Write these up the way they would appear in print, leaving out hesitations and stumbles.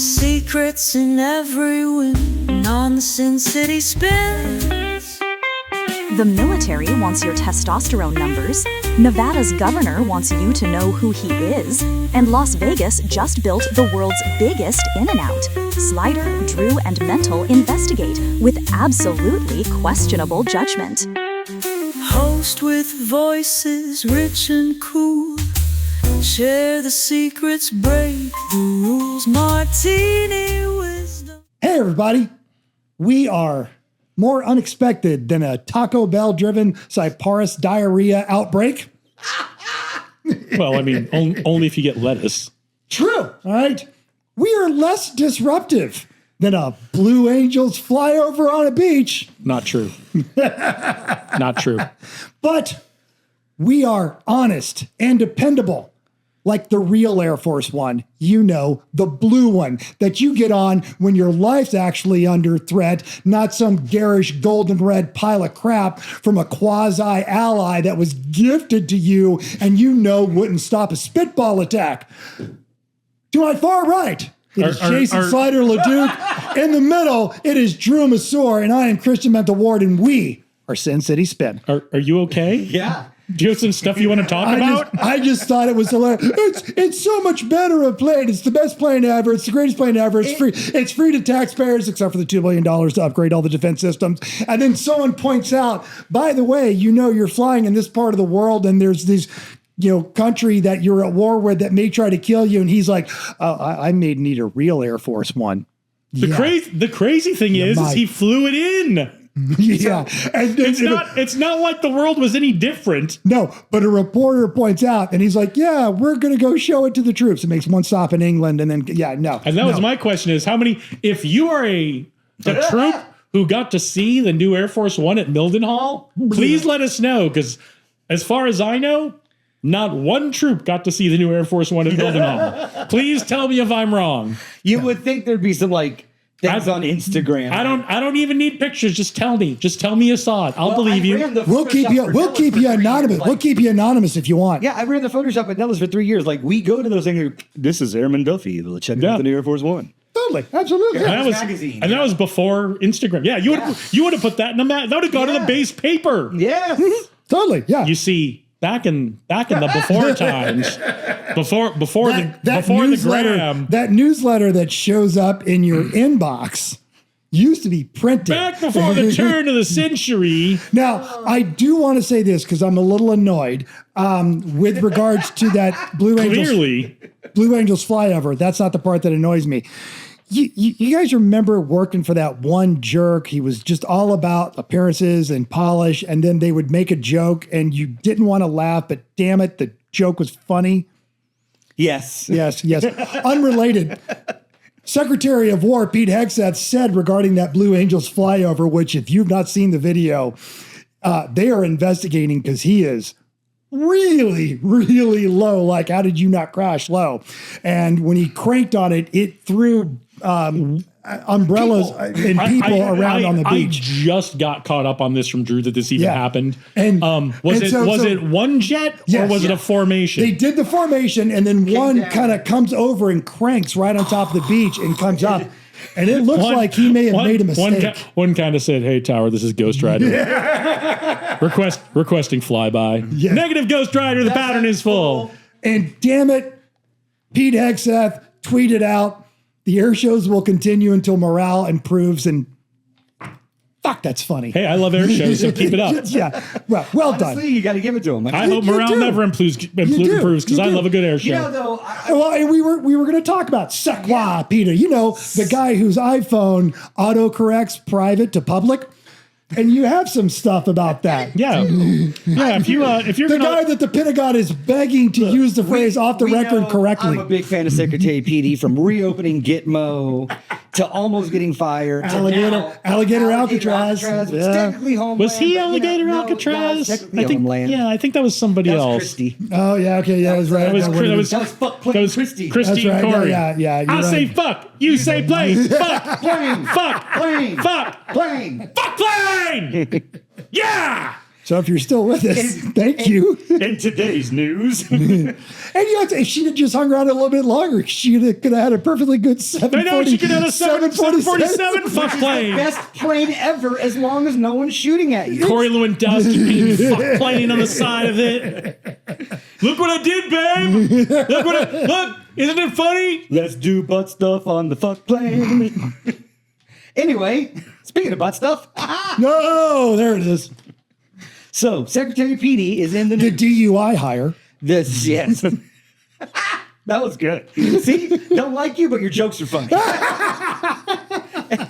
Secrets in every win on the Sin City Spins. The military wants your testosterone numbers, Nevada's governor wants you to know who he is, and Las Vegas just built the world's biggest In-N-Out. Slider, Drew, and Mental investigate with absolutely questionable judgment. Host with voices rich and cool. Share the secrets, break the rules. Martini wisdom. Hey, everybody. We are more unexpected than a Taco Bell-driven Cyparus diarrhea outbreak. Well, I mean, only if you get lettuce. True, all right? We are less disruptive than a Blue Angels flyover on a beach. Not true. Not true. But we are honest and dependable. Like the real Air Force One, you know, the blue one that you get on when your life's actually under threat, not some garish golden red pile of crap from a quasi-ally that was gifted to you and you know wouldn't stop a spitball attack. To my far right, it is Jason Slider LeDuc. In the middle, it is Drew Massour, and I am Christian Mental Ward, and we are Sin City Spin. Are you okay? Yeah. Do you have some stuff you want to talk about? I just thought it was hilarious. It's so much better a plane. It's the best plane ever. It's the greatest plane ever. It's free. It's free to taxpayers, except for the $2 billion to upgrade all the defense systems. And then someone points out, by the way, you know, you're flying in this part of the world, and there's these, country that you're at war with that may try to kill you. And he's like, I may need a real Air Force One. The crazy thing is he flew it in. Yeah. And it's not like the world was any different. No, but a reporter points out, and he's like, yeah, we're going to go show it to the troops. It makes one stop in England, and then, no. And that was my question is, how many, if you are a troop who got to see the new Air Force One at Mildenhall, please let us know, because as far as I know, not one troop got to see the new Air Force One at Mildenhall. Please tell me if I'm wrong. You would think there'd be some things on Instagram. I don't even need pictures. Just tell me. Just tell me you saw it. I'll believe you. We'll keep you anonymous. We'll keep you anonymous if you want. Yeah, I ran the Photoshop at Nellis for 3 years. We go to those things. This is Airman Duffy. Let's check out the new Air Force One. Totally, absolutely. And that was before Instagram. Yeah, you would have put that in the that would have gone to the base paper. Yes, totally. Yeah. You see. Back in the before times, before the gram, that newsletter that shows up in your inbox used to be printed. Back before the turn of the century. Now, I do want to say this because I'm a little annoyed with regards to that Blue Angels flyover. That's not the part that annoys me. You guys remember working for that one jerk? He was just all about appearances and polish, and then they would make a joke, and you didn't want to laugh, but damn it, the joke was funny. Yes. Unrelated. Secretary of War Pete Hegseth said regarding that Blue Angels flyover, which if you've not seen the video, they are investigating because he is really, really low. Like, how did you not crash low? And when he cranked on it, it threw umbrellas and people around on the beach. I just got caught up on this from Drew that this even happened. And was it one jet or was it a formation? They did the formation, and then one kind of comes over and cranks right on top of the beach and comes up. And it looks like he may have made a mistake. One kind of said, "Hey, Tower, this is Ghost Rider. Requesting flyby. Yeah. Negative Ghost Rider. The pattern is full." And damn it, Pete Hegseth tweeted out, "The air shows will continue until morale improves." And fuck, that's funny. Hey, I love air shows, so keep it up. Yeah, well done. You got to give it to him. I hope morale never improves because I love a good air show. And we were going to talk about Sequa, Peter. You know, the guy whose iPhone autocorrects private to public. And you have some stuff about that. Yeah. If you're the guy that the Pentagon is begging to use the phrase off the record correctly. I'm a big fan of Secretary PD, from reopening Gitmo to almost getting fired. Alligator Alcatraz. Technically Homeland. Was he Alligator Alcatraz? I think that was somebody else. Christie. Oh yeah, okay, yeah, that was right. That was Christie. Christine right. Corey. Yeah. I say fuck. You say plane. Fuck. Plane. Fuck. Plane. Fuck. Plane. Fuck plane. Yeah. So if you're still with us, thank you. In today's news. And if she'd have just hung around a little bit longer, she could have had a perfectly good 740. I know she could have had a 747 fuck plane. Best plane ever, as long as no one's shooting at you. Corey Lewandowski being fuck plane on the side of it. Look what I did, babe. Look, isn't it funny? Let's do butt stuff on the fuck plane. Anyway, speaking of butt stuff, No, there it is. so Secretary Petey is in the The DUI hire. This, yes. That was good. See, don't like you, but your jokes are funny.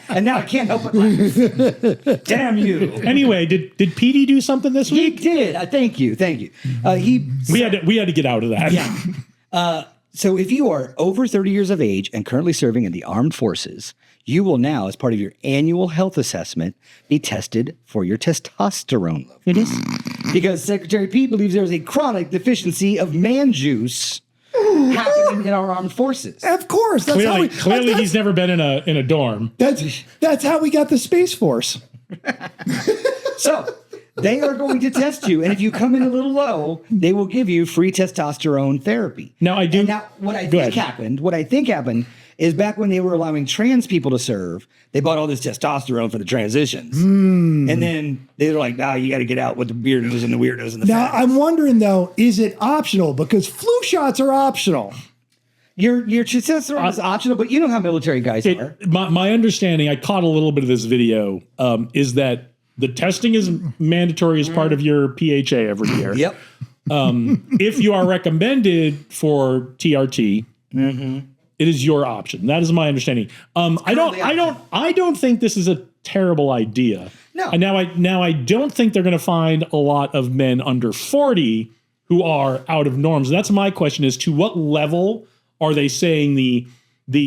And now I can't help but laugh. Damn you. Anyway, did PD do something this He week? did. Thank you. We had to get out of that. Yeah. So if you are over 30 years of age and currently serving in the armed forces, you will now, as part of your annual health assessment, be tested for your testosterone levels. Because Secretary Pete believes there is a chronic deficiency of man juice happening in our armed forces. Of course. That's how Clearly, he's never been in a dorm. That's how we got the Space Force. So they are going to test you, and if you come in a little low, they will give you free testosterone therapy. Now I do. And now, what I think happened is back when they were allowing trans people to serve, they bought all this testosterone for the transitions, and then they were like, "Nah, you got to get out with the weirdos and the weirdos and the." Now fags." I'm wondering though, is it optional? Because flu shots are optional. Your testosterone is optional, but you know how military guys are. My understanding, I caught a little bit of this video, is that the testing is mandatory as part of your PHA every year. Yep. If you are recommended for TRT, it is your option. That is my understanding. I don't think this is a terrible idea. No. And now I don't think they're going to find a lot of men under 40 who are out of norms. That's my question: is to what level are they saying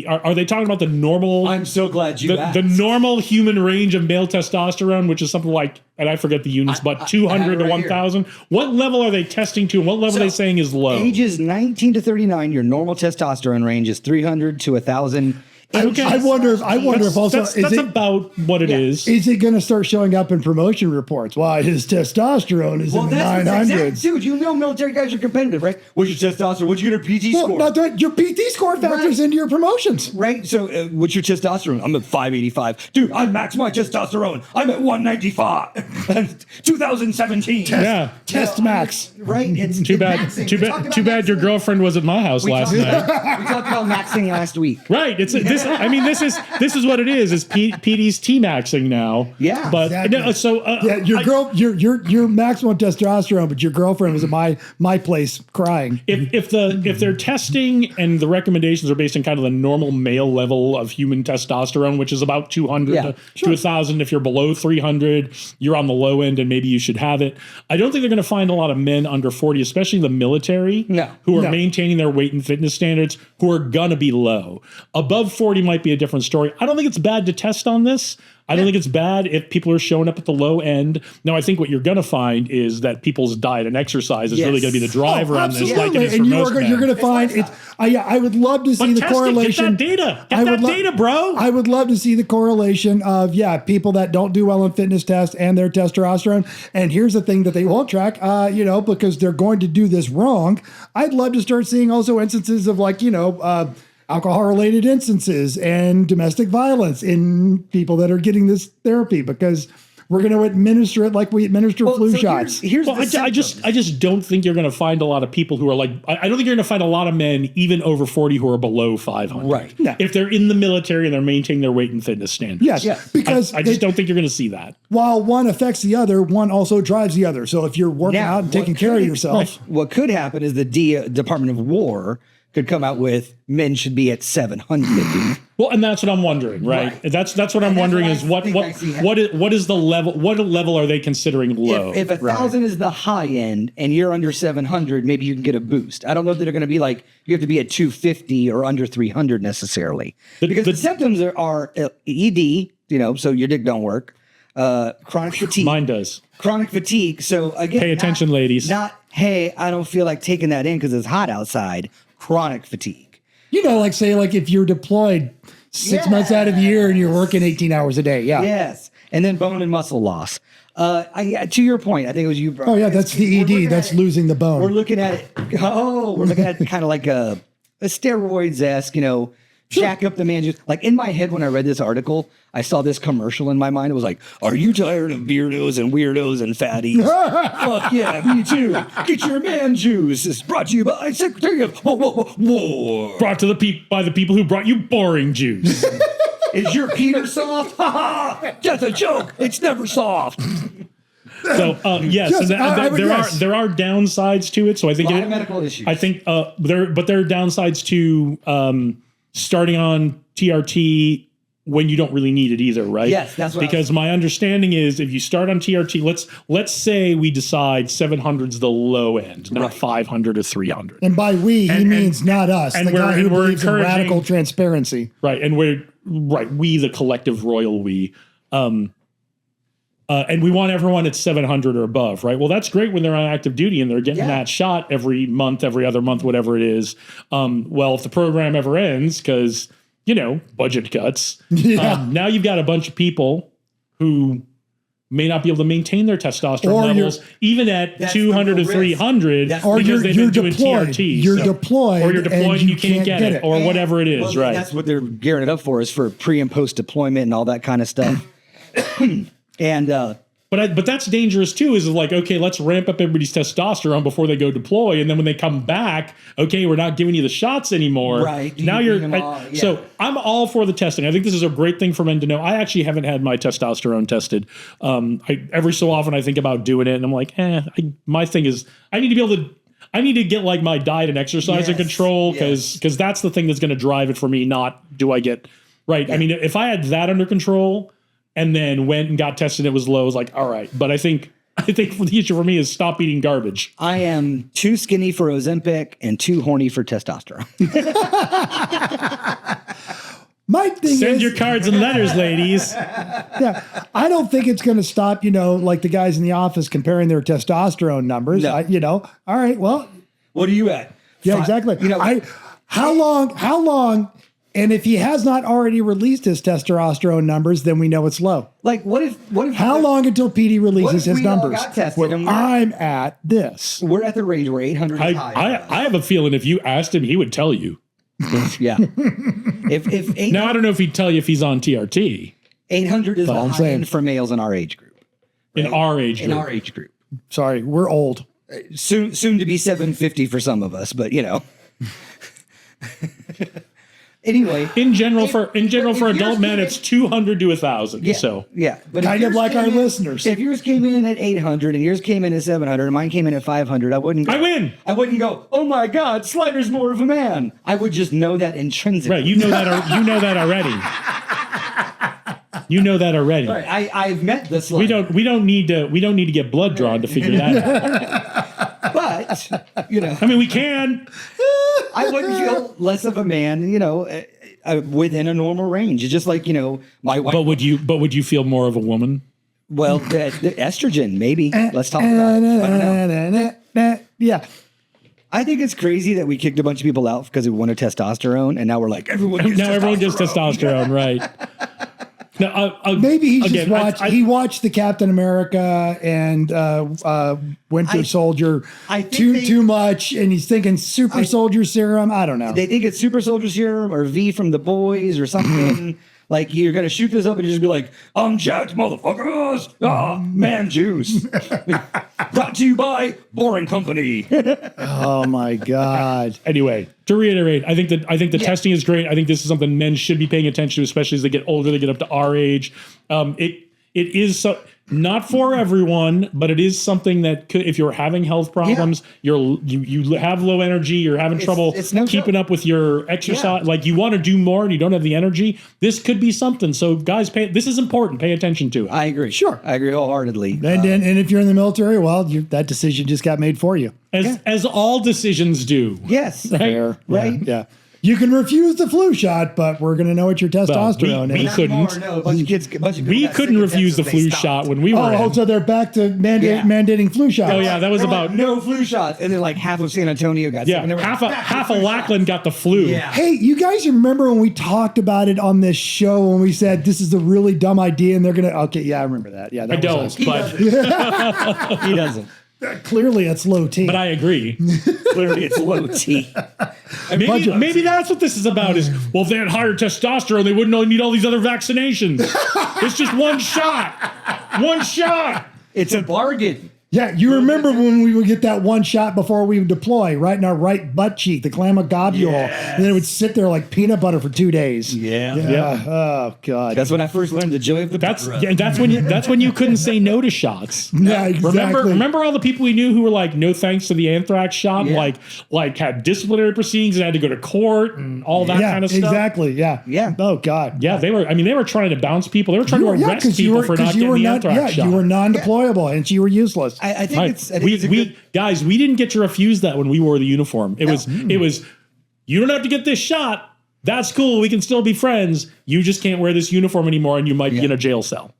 are they talking about the normal? I'm so glad you asked. The normal human range of male testosterone, which is something like, and I forget the units, but 200 to 1,000. What level are they testing to, and what level are they saying is low? Ages 19 to 39, your normal testosterone range is 300 to 1,000. Okay. I wonder if also that's about what it is. Is it going to start showing up in promotion reports? Why his testosterone is in the 900s? Dude, you know military guys are competitive, right? What's your testosterone? What's your PT score? Well, your PT score factors into your promotions. Right? So what's your testosterone? I'm at 585. Dude, I maxed my testosterone. I'm at 195. 2017. Test max. Right? It's Too bad. maxing. Too bad your girlfriend was at my house last night. We talked about maxing last week. Right. This is what it is. It's PD's T-maxing now. Yeah, But exactly. no, so your maximum testosterone, but your girlfriend was at my place crying. if they're testing and the recommendations are based on kind of the normal male level of human testosterone, which is about 200 to 1,000. If you're below 300, you're on the low end and maybe you should have it. I don't think they're going to find a lot of men under 40, especially the military, who are maintaining their weight and fitness standards, who are going to be low. Above 40 might be a different story. I don't think it's bad to test on this. I don't think it's bad if people are showing up at the low end. Now, I think what you're going to find is that people's diet and exercise is really going to be the driver on this, like it is for most men. You're going to find it. I would love to see the correlation. Get that data, bro. I would love to see the correlation of people that don't do well in fitness tests and their testosterone. And here's the thing that they won't track, because they're going to do this wrong. I'd love to start seeing also instances of alcohol-related instances and domestic violence in people that are getting this therapy, because we're going to administer it like we administer flu shots. I just don't think you're going to find a lot of people who are like, I don't think you're going to find a lot of men even over 40 who are below 500. Right. No. If they're in the military and they're maintaining their weight and fitness standards. Yes. Because I just don't think you're going to see that. While one affects the other, one also drives the other. So if you're working out and taking care of yourself. What could happen is the Department of War could come out with men should be at 700. Well, and that's what I'm wondering, right? That's what I'm wondering is what is the level? What level are they considering low? If 1,000 is the high end and you're under 700, maybe you can get a boost. I don't know if they're going to be like you have to be at 250 or under 300 necessarily, because the symptoms are ED, so your dick don't work. Chronic fatigue. Mine does. Chronic fatigue. So again, pay attention, ladies. Not hey, I don't feel like taking that in because it's hot outside. Chronic fatigue. If you're deployed 6 months out of the year and you're working 18 hours a day. Yeah. Yes. And then bone and muscle loss. To your point, I think it was you. Oh yeah, that's the ED. That's losing the bone. We're looking at it. We're looking at it kind of like a steroids-esque, jack up the man juice. Like in my head when I read this article, I saw this commercial in my mind. It was like, "Are you tired of beardos and weirdos and fatties? Fuck yeah, me too. Get your man juice." It's brought to you by Secretary of War. Brought to by the people who brought you boring juice. Is your Peter soft? Ha ha! That's a joke. It's never soft. So yes, Yes, there are downsides to it. So I think A lot of medical issues. I think there are downsides to starting on TRT when you don't really need it either, right? Yes, that's what because my understanding is if you start on TRT, let's say we decide 700's the low end, not 500 or 300. And by we, he means not us. and the we're- guy who and we're believes in encouraging- radical transparency. Right, and we the collective royal we. And we want everyone at 700 or above, right? Well, that's great when they're on active duty and they're getting that shot every month, every other month, whatever it is. Well, if the program ever ends, because, budget cuts, now you've got a bunch of people who may not be able to maintain their testosterone Or levels, even at 200 or 300, Or because they've been doing deployed. TRT. You're deployed. Or you're deployed and you can't get it, or And- whatever it is, right? That's what they're gearing it up for, is for pre and post deployment and all that kind of stuff. And But that's dangerous too. Is like, okay, let's ramp up everybody's testosterone before they go deploy, and then when they come back, okay, we're not giving you the shots anymore. Right. Now You you're. bring them all, yeah. So I'm all for the testing. I think this is a great thing for men to know. I actually haven't had my testosterone tested. Every so often I think about doing it, and I'm like, my thing is I need to be able to. I need to get like my diet and exercise in Yes, control because that's the thing that's going to drive it for me. Not do I get right. I mean, if I had that under control. And then went and got tested, it was low. I was like, all right. But I think the issue for me is stop eating garbage. I am too skinny for Ozempic and too horny for testosterone. My thing Send is, your cards and letters, ladies. I don't think it's going to stop, like the guys in the office comparing their testosterone numbers. No. All right, well, What are you at? yeah, exactly. How long, and if he has not already released his testosterone numbers, then we know it's low. Like, what if? How long until PD releases his we all numbers? got tested Where and we're- I'm at this. We're at the range where 800 is high. I have a feeling if you asked him, he would tell you. Yeah. If Now, I don't know if he'd tell you if he's on TRT 800 is the I'm high saying. end for males in our age group. in our age In group. our age group. Sorry, we're old. Soon to be 750 for some of us, but Anyway. In general, for if adult yours men, came it's 200 to 1,000. Yeah, So yeah, but if Kind of yours like came our in- listeners. If yours came in at 800 and yours came in at 700 and mine came in at 500, I wouldn't. Go, I win. I wouldn't go. Oh my God, Slider's more of a man. I would just know that intrinsically. right, you know that already. You know that already. Right, I've met the Slider. We don't need to get blood drawn to figure that out. But I mean, we can. I wouldn't feel less of a man. Within a normal range. It's just like my wife. But would you feel more of a woman? Well, the estrogen, maybe. Let's talk about it. I don't know. Yeah. I think it's crazy that we kicked a bunch of people out because we wanted testosterone, and now we're like, everyone gets Now everyone gets testosterone, right? Now, Maybe he again, just watched. He watched the Captain America and Winter Soldier I think too much, and he's thinking Super Soldier Serum. I don't know. They think it's Super Soldier Serum or V from the Boys or something. Like you're gonna shoot this up and just be like, "I'm jacked, motherfuckers! Man juice." Brought to you by Boring Company. Oh my God. Anyway, to reiterate, I think the testing is great. I think this is something men should be paying attention to, especially as they get older, they get up to our age. It is not for everyone, but it is something that could, if you're having health problems, you have low energy, you're having trouble it's no keeping joke. up with your exercise, like you want to do more and you don't have the energy. This could be something. So guys, this is important. Pay attention to it. I agree. Sure, I agree wholeheartedly. And if you're in the military, well, that decision just got made for you. As all decisions do. Yes, Fair. right. Yeah. You can refuse the flu shot, but we're going to know what your testosterone we is. couldn't. No, a bunch of kids, We couldn't refuse the flu shot when we were in. So they're back to mandating flu shots. Oh yeah, that was about no flu shots, and then like half of San Antonio got sick. And they were half like, a Lackland got the flu. Yeah. Hey, you guys remember when we talked about it on this show when we said this is a really dumb idea and they're going to... Okay, yeah, I remember that. Yeah, that I was don't, us. but he doesn't. Clearly, it's low T. but I agree. Clearly, it's low T. Maybe that's what this is about. Is well, if they had higher testosterone, they wouldn't need all these other vaccinations. It's just one shot. One shot. It's a bargain. Yeah, you remember when we would get that one shot before we would deploy, right in our right butt cheek, the globule, and then it would sit there like peanut butter for 2 days. Yeah. Oh God. That's when I first learned the joy of the That's when you couldn't say no to shots. Yeah, exactly. Remember all the people we knew who were like, no thanks to the anthrax shot, like had disciplinary proceedings and had to go to court and all that kind of stuff. Exactly. Yeah. Yeah. Oh God. Yeah, they were trying to bounce people. They were trying to arrest people for not getting the anthrax shot. You were non-deployable and you were useless. I think it's guys, we didn't get to refuse that when we wore the uniform. It was you don't have to get this shot. That's cool. We can still be friends. You just can't wear this uniform anymore and you might be in a jail cell.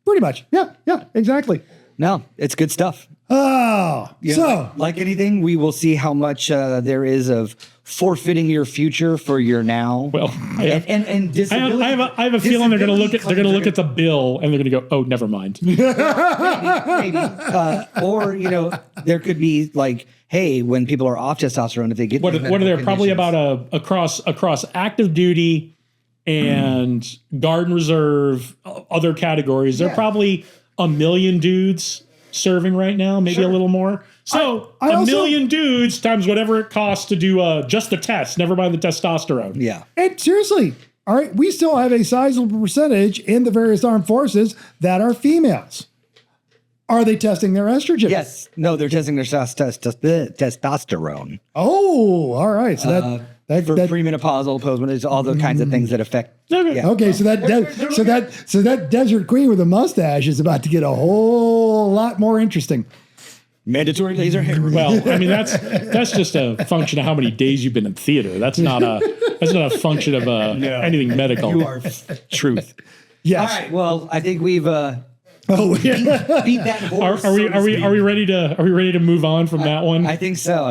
Pretty much. Yeah, exactly. No, it's good stuff. Oh, Like anything, we will see how much there is of forfeiting your future for your now. Well, and disability. I have a feeling they're going to look at the bill and they're going to go, oh, never mind. maybe. Or there could be like, hey, when people are off testosterone, if they get what are there probably about across active duty and guard and reserve, other categories. There are probably 1 million dudes serving right now, maybe a little more. So I a million dudes times whatever it costs to do just the test, never mind the testosterone. Yeah. And seriously, all right, we still have a sizable percentage in the various armed forces that are females. Are they testing their estrogen? Yes. No, they're testing their testosterone. Oh, all right. So For premenopausal, postmenopausal, all the kinds of things that affect. Okay. Yeah. Okay, so that desert queen with a mustache is about to get a whole lot more interesting. Mandatory laser hair. Well, I mean that's just a function of how many days you've been in theater. That's not a function of anything medical. You are truth. Yes. All right. Well, I think we've Oh, yeah. beat that horse. Are we ready to move on from that one? I think so.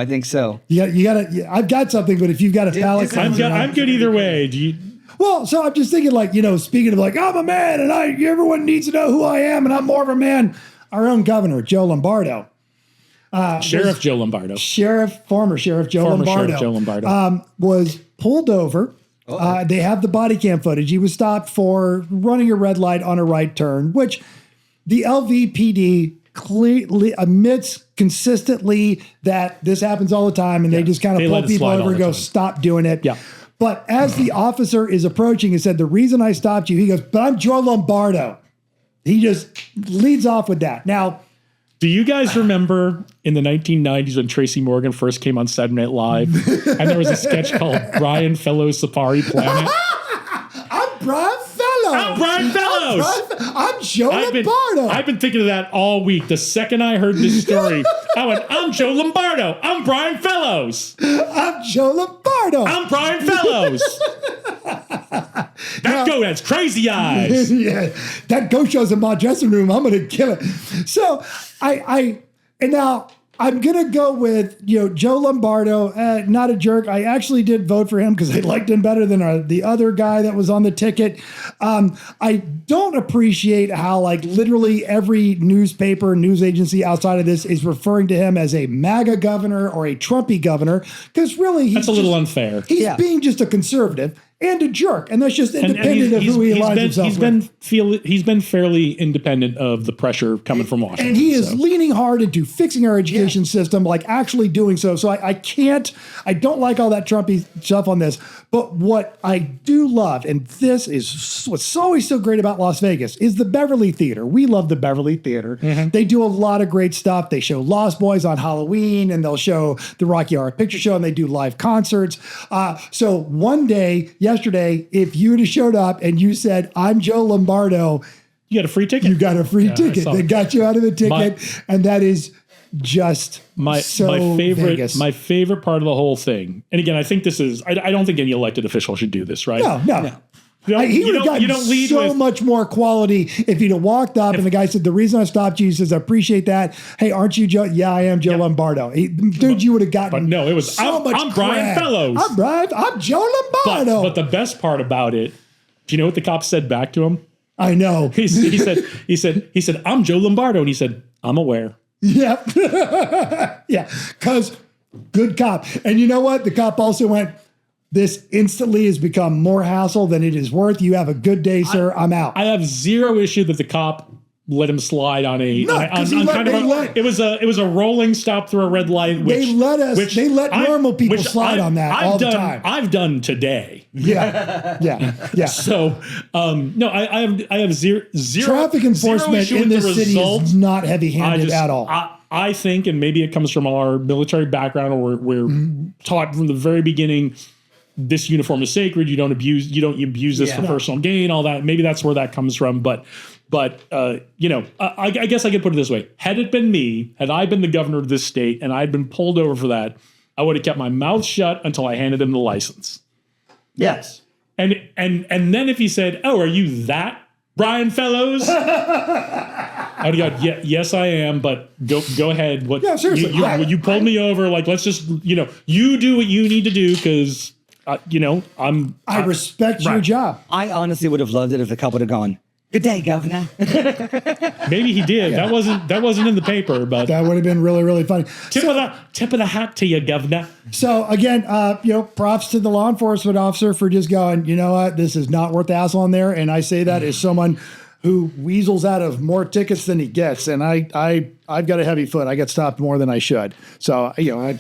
You gotta. I've got something, but if you've got a palate, I'm good either way. Do you? Well, so I'm just thinking, like, speaking of like, I'm a man, and everyone needs to know who I am, and I'm more of a man. Our own Governor Joe Lombardo, Former Sheriff Joe Lombardo, was pulled over. They have the body cam footage. He was stopped for running a red light on a right turn, which the LVPD clearly admits consistently that this happens all the time, and they just kind of pull people over and go, stop doing it. Yeah. But as the officer is approaching and said, the reason I stopped you, he goes, but I'm Joe Lombardo. He just leads off with that. Now, do you guys remember in the 1990s when Tracy Morgan first came on Saturday Night Live and there was a sketch called Brian Fellows Safari Planet? I'm Brian Fellows. I'm Joe Lombardo. I've been thinking of that all week. The second I heard this story, I went, I'm Joe Lombardo. I'm Brian Fellows. I'm Joe Lombardo. I'm Brian Fellows. That goat has crazy eyes. Yeah, that goat shows in my dressing room. I'm going to kill it. So and now I'm going to go with, Joe Lombardo, not a jerk. I actually did vote for him because I liked him better than the other guy that was on the ticket. I don't appreciate how, like, literally every newspaper, news agency outside of this is referring to him as a MAGA governor or a Trumpy governor, because really that's a little unfair. He's being just a conservative and a jerk, and that's just independent of who he aligns himself with. He's been fairly independent of the pressure coming from Washington. And he is leaning hard into fixing our education system, like actually doing so. So I don't like all that Trumpy stuff on this. But what I do love, and this is what's always so great about Las Vegas, is the Beverly Theater. We love the Beverly Theater. Mm-hmm. They do a lot of great stuff. They show Lost Boys on Halloween, and they'll show the Rocky Horror Picture Show, and they do live concerts. So one day, yesterday, if you would have showed up and you said, I'm Joe Lombardo, you got a free ticket. You got a free ticket. They got you out of the ticket, and that is just my favorite Vegas. my favorite part of the whole thing. And again, I think this is I don't think any elected official should do this, right? No. You don't, He you would have don't, gotten you don't lead so with much more quality if he'd have walked up and the guy said, "The reason I stopped you," he says, "I appreciate that. Hey, aren't you Joe?" "Yeah, I am Joe Lombardo." Dude, you would have gotten. But no, it was I'm Brian credit. Fellows. I'm Joe Lombardo. But the best part about it, do you know what the cop said back to him? I know. He said, "I'm Joe Lombardo," and he said, "I'm aware." Yep. Yeah, because good cop. And you know what? The cop also went, "This instantly has become more hassle than it is worth. You have a good day, sir. I'm out." I have zero issue that the cop let him slide on a. No, on 'cause he on let- kind of they a- let- it was a rolling stop through a red light. Which, they let normal people which slide on that I've all the done, time. I've done today. Yeah. So no, I have zero Traffic enforcement issue in with this the city result. is not heavy-handed at all. I think, and maybe it comes from our military background, or we're taught from the very beginning, this uniform is sacred. You don't abuse this for personal gain. All that. Maybe that's where that comes from. But I guess I could put it this way: had it been me, had I been the governor of this state, and I'd been pulled over for that, I would have kept my mouth shut until I handed him the license. Yes. And then if he said, "Oh, are you that Brian Fellows?" I would have gone, yes, I am, but go ahead. What? Yeah, seriously. You pulled me over. Like, let's just, you do what you need to do because, I respect your job. I honestly would have loved it if the cop would have gone, "Good day, Governor." Maybe he did. That wasn't in the paper, but That would have been really, really funny. tip of the hat to you, Governor. So again, props to the law enforcement officer for just going, "You know what, this is not worth the hassle on there." And I say that as someone who weasels out of more tickets than he gets, and I've got a heavy foot. I get stopped more than I should. So You know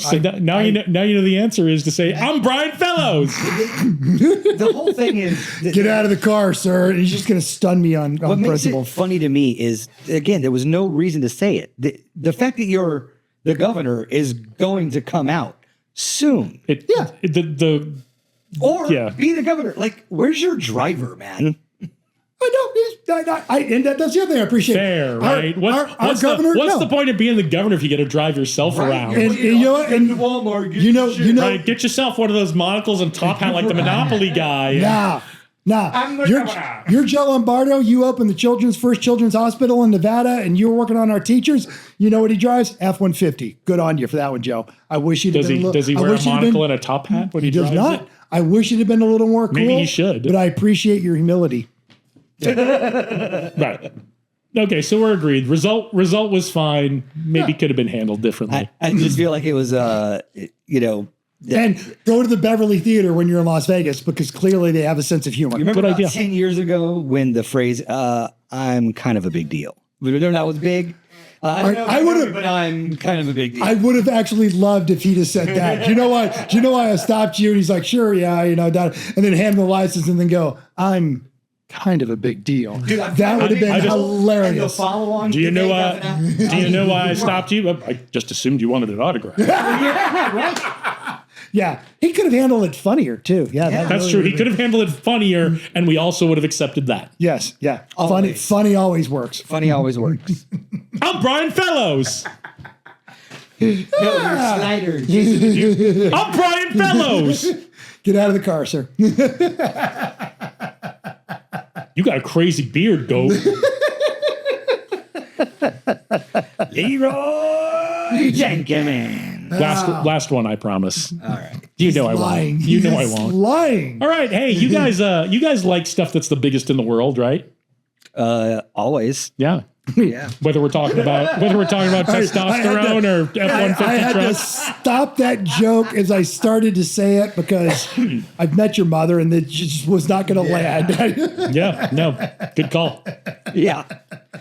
the answer is to say, "I'm Brian Fellows." The whole thing is get out of the car, sir. And he's just going to stun me on what makes principle. it funny to me is, again, there was no reason to say it. The fact that the governor is going to come out soon, Yeah. or Yeah. be the governor. Like, where's your driver, man? And that's the other thing I appreciate. Fair, right? What's the point of being the governor if you get to drive yourself around? And you know what? And Walmart, Right, get yourself one of those monocles and top hat like the Monopoly guy. Nah. You're Joe Lombardo. You opened the first children's hospital in Nevada, and you were working on our teachers. You know what he drives? F-150. Good on you for that one, Joe. I wish he'd have been a little. Does he wear a monocle and a top hat when he He does drives not. it? I wish it had been a little more cool. Maybe he should. But I appreciate your humility. Right. Okay, so we're agreed. Result was fine. Maybe could have been handled differently. I just feel like it was, And go to the Beverly Theater when you're in Las Vegas because clearly they have a sense of humor. You remember Good about idea. 10 years ago when the phrase, "I'm kind of a big deal." Remember that was big? I don't know if I you would've- remember, but I'm kind of a big deal. I would have actually loved if he'd have said that. Do you know why? Do you know why I stopped you? And he's like, "Sure, yeah, that," and then hand him the license and then go, "I'm kind of a big deal." Dude, that would have been And the hilarious. follow on. Do you know why? Do you know why I stopped you? I just assumed you wanted an autograph. Yeah, he could have handled it funnier too. Yeah, That's true. He could have handled it funnier, and we also would have accepted that. Yes, yeah. Always. Funny always works. Funny always works. I'm Brian Fellows. No, you're Snyder. I'm Brian Fellows. Get out of the car, sir. You got a crazy beard, goat. Leroy Jenkins. Last one, I promise. All right. You know I Lying. won't. You know I He's won't. Lying. All right, hey, you guys like stuff that's the biggest in the world, right? Always. Yeah. Yeah. Whether we're talking about testosterone or F-150 I had to trucks. stop that joke as I started to say it because I've met your mother and it just was not going to land. Yeah, no, good call. Yeah.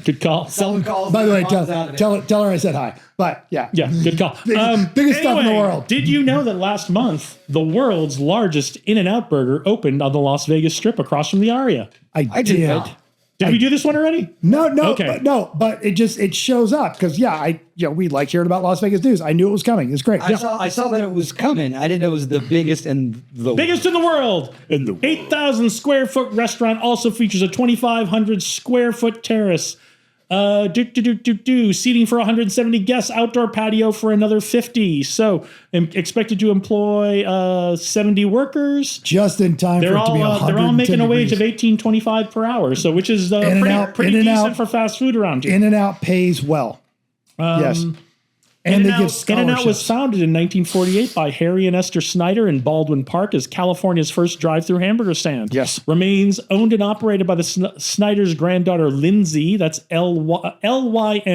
Good call. Someone calls. By the way, mom's out of it. tell her I said hi. But yeah. Yeah, good call. Biggest stuff in the Anyway, world. Did you know that last month the world's largest In-N-Out burger opened on the Las Vegas Strip across from the Aria? I did did. not. Did we do this one already? No, Okay. but it shows up because we like hearing about Las Vegas news. I knew it was coming. It's great. I saw that it was coming. I didn't know it was the biggest in the Biggest in the world. 8,000 square foot restaurant also features a 2,500 square foot terrace. Seating for 170 guests, outdoor patio for another 50. So expected to employ 70 workers. Just in time They're for it to be all 110 they're all making a wage of degrees. $18.25 per hour. So which is pretty decent for fast food around here. In-N-Out pays well. Yes. And they give scholarships. In-N-Out was founded in 1948 by Harry and Esther Snyder in Baldwin Park as California's first drive-through hamburger stand. Yes. Remains owned and operated by the Snyder's granddaughter, Lindsay. That's Lynsi.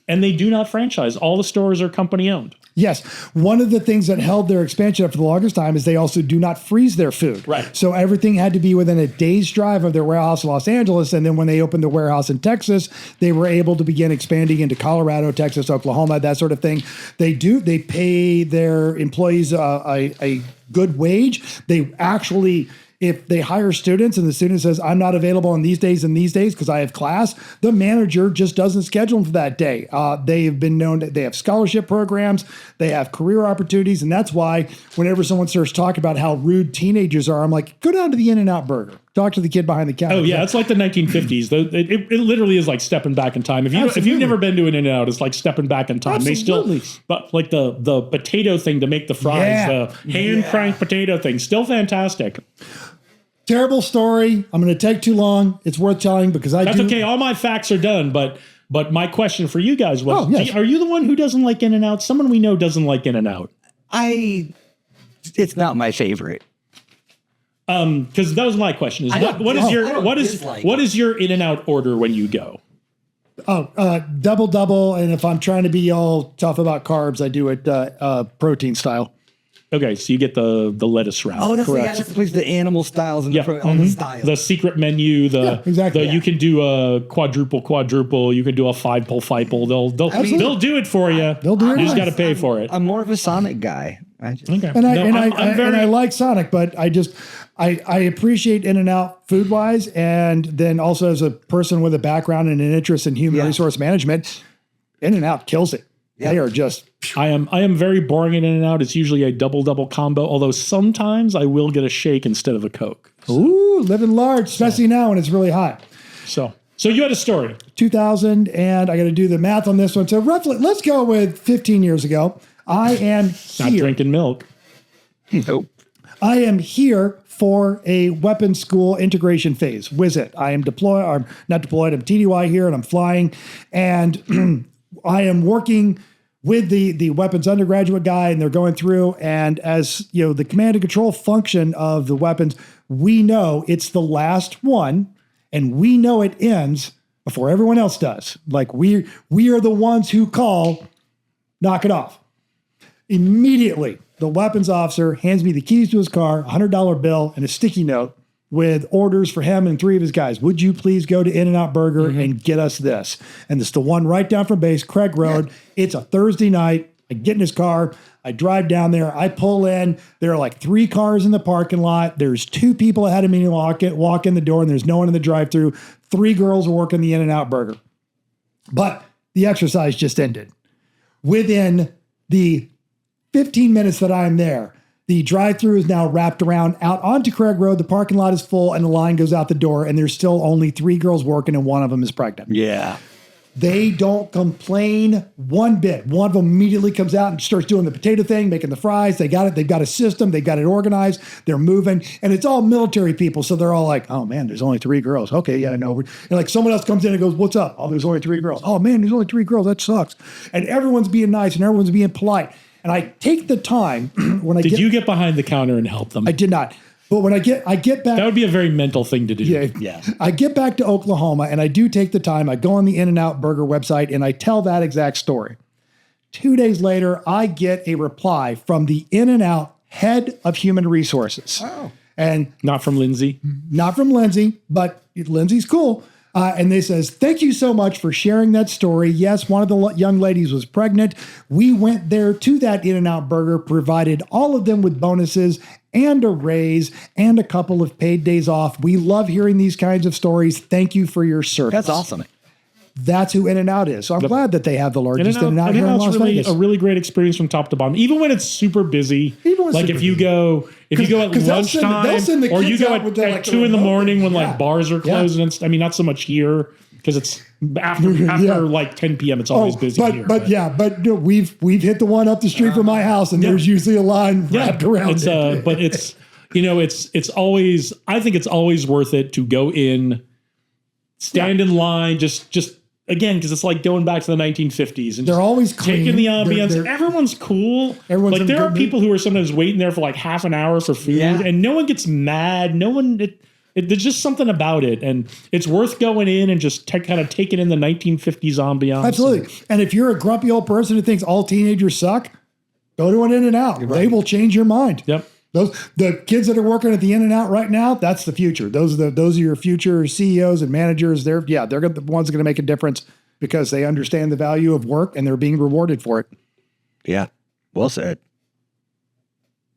And they do not franchise. All the stores are company-owned. Yes. One of the things that held their expansion up for the longest time is they also do not freeze their food. Right. So everything had to be within a day's drive of their warehouse in Los Angeles. And then when they opened the warehouse in Texas, they were able to begin expanding into Colorado, Texas, Oklahoma, that sort of thing. They pay their employees a good wage. They actually, if they hire students and the student says, I'm not available on these days and these days because I have class, the manager just doesn't schedule them for that day. They've been known that they have scholarship programs, they have career opportunities. And that's why whenever someone starts talking about how rude teenagers are, I'm like, go down to the In-N-Out Burger. Talk to the kid behind the counter. Oh, yeah. It's like the 1950s. It literally is like stepping back in time. If you've never been to an In-N-Out, it's like stepping back in time. Absolutely. They still, but like the potato thing to make the fries, the hand cranked potato thing, still fantastic. Terrible story. I'm going to take too long. It's worth telling because That's okay. All my facts are done. But my question for you guys was, are you the one who doesn't like In-N-Out? Someone we know doesn't like In-N-Out. It's not my favorite. Because that was my question. What is your In-N-Out order when you go? Double. And if I'm trying to be all tough about carbs, I do it protein style. Okay, so you get the lettuce wrap. Oh, that's Correct. that's the animal styles and all the styles. The secret menu. Exactly. You can do a quadruple. You can do a five-pole. They'll do it for you. They'll do it. You just got to pay for it. I'm more of a Sonic guy. And I like Sonic, but I appreciate In-N-Out food wise, and then also as a person with a background and an interest in human resource management, In-N-Out kills it. Yep. They are just. I am very boring in In-N-Out. It's usually a double combo, although sometimes I will get a shake instead of a Coke. Ooh, living large, especially now when it's really hot. So you had a story. 2000, and I got to do the math on this one. So roughly, let's go with 15 years ago. I am here. Not drinking milk. Nope. I am here for a weapons school integration phase. Visit. I am deployed. I'm not deployed. I'm TDY here, and I'm flying, and I am working with the weapons undergraduate guy, and they're going through. And as you know, the command and control function of the weapons, we know it's the last one, and we know it ends before everyone else does. Like we are the ones who call, knock it off. Immediately, the weapons officer hands me the keys to his car, a $100 bill, and a sticky note with orders for him and 3 of his guys. Would you please go to In-N-Out Burger and get us this? And it's the one right down from base, Craig Road. It's a Thursday night. I get in his car. I drive down there. I pull in. There are like 3 cars in the parking lot. There's 2 people ahead of me who walk in the door, and there's no one in the drive-thru. 3 girls are working the In-N-Out Burger. But the exercise just ended. Within the 15 minutes that I'm there, the drive-thru is now wrapped around out onto Craig Road. The parking lot is full, and the line goes out the door, and there's still only 3 girls working, and one of them is pregnant. Yeah. They don't complain one bit. One of them immediately comes out and starts doing the potato thing, making the fries. They got it. They've got a system. They've got it organized. They're moving, and it's all military people. So they're all like, "Oh man, there's only 3 girls. Okay, yeah, no." And like someone else comes in and goes, "What's up?" "Oh, there's only 3 girls." "Oh man, there's only 3 girls. That sucks." And everyone's being nice and everyone's being polite. And I take the time when Did you get behind the counter and help them? I did not. But when I get back, that would be a very mental thing to do. Yeah. I get back to Oklahoma, and I do take the time. I go on the In-N-Out Burger website, and I tell that exact story. 2 days later, I get a reply from the In-N-Out head of human resources. Oh. And not from Lindsay. Not from Lindsay, but Lindsay's cool. And they says, "Thank you so much for sharing that story. Yes, one of the young ladies was pregnant. We went there to that In-N-Out Burger, provided all of them with bonuses and a raise and a couple of paid days off. We love hearing these kinds of stories. Thank you for your service." That's awesome. That's who In-N-Out is. So I'm glad that they have the largest In-N-Out here in Las Vegas. A really great experience from top to bottom. Even when it's super busy, like if you go at lunchtime, or you go at 2 in the morning when like bars are closed. And I mean, not so much here. because it's after like 10 p.m. It's always busy here. But no, we've hit the one up the street from my house, and there's usually a line wrapped around it. But it's it's always, I think it's always worth it to go in, stand in line, just again, because it's like going back to the 1950s and they're always clean. Taking the ambience. Everyone's cool. Everyone's like there are people who are sometimes waiting there for like half an hour for food, and no one gets mad. No one. There's just something about it, and it's worth going in and just kind of taking in the 1950s ambiance. Absolutely. And if you're a grumpy old person who thinks all teenagers suck, go to an In-N-Out. Right. They will change your mind. Yep. The kids that are working at the In-N-Out right now, that's the future. Those are your future CEOs and managers. They're the ones that are going to make a difference because they understand the value of work and they're being rewarded for it. Yeah. Well said.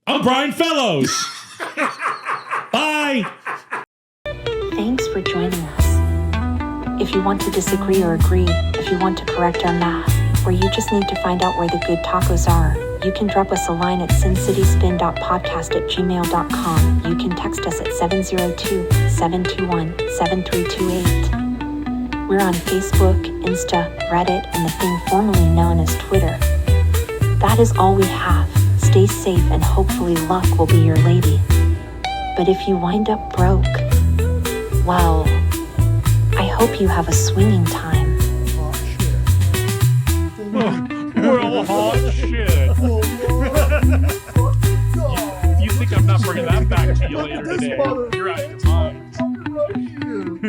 I'm Brian Fellows. Bye. Thanks for joining us. If you want to disagree or agree, if you want to correct our math, or you just need to find out where the good tacos are, you can drop us a line at sincityspin.podcast@gmail.com. You can text us at 702-721-7328. We're on Facebook, Insta, Reddit, and the thing formerly known as Twitter. That is all we have. Stay safe and hopefully luck will be your lady. But if you wind up broke, well, I hope you have a swinging time. Well, hot shit. You think I'm not bringing that back to you later today? You're out of your mind.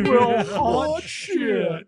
Well, hot shit.